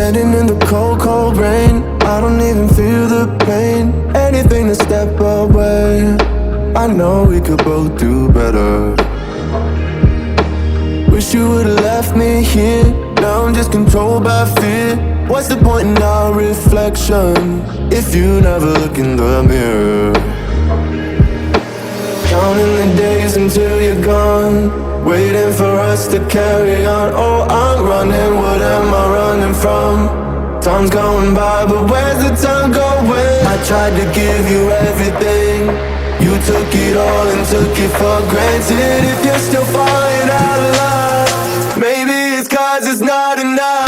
Standing in the cold, cold rain, I don't even feel the pain. Anything to step away, I know we could both do better. Wish you would've left me here. Now I'm just controlled by fear. What's the point in our reflection if you never look in the mirror? Counting the days until you're gone, waiting for us to carry on. Oh, I'm running, what am I running from? Time's going by, but where's the time going? I tried to give you everything, you took it all and took it for granted. If you're still falling out of love, maybe it's 'cause it's not enough.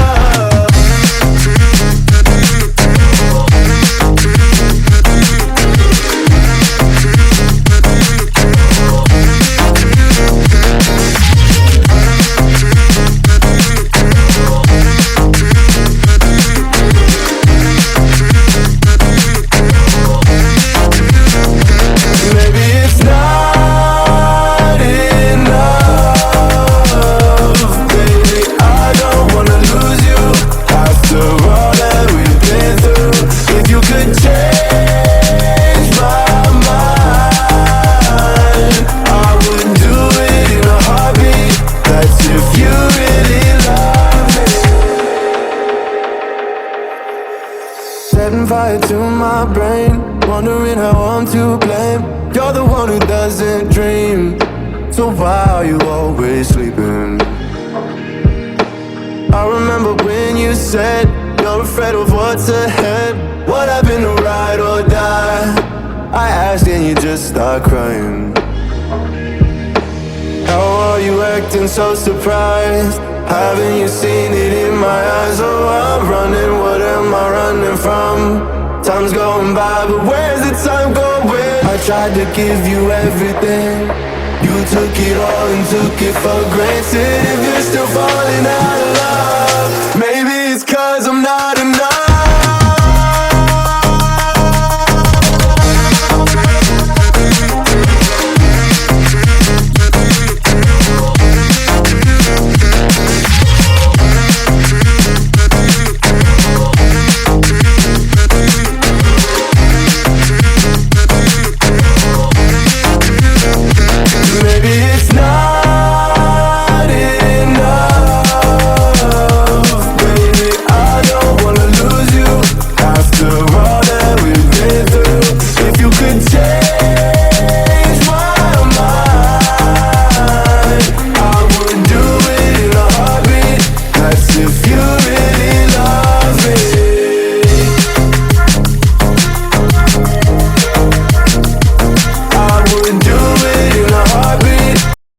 Setting fire to my brain, wondering how I'm to blame. You're the one who doesn't dream, so why are you always sleeping? I remember when you said you're afraid of what's ahead. What happened to ride or die? I asked and you just start crying. How are you acting so surprised? Haven't you seen it in my eyes? Oh, I'm running, what am I running from? Time's going by, but where's the time going? I tried to give you everything, you took it all and took it for granted. If you're still falling out of love,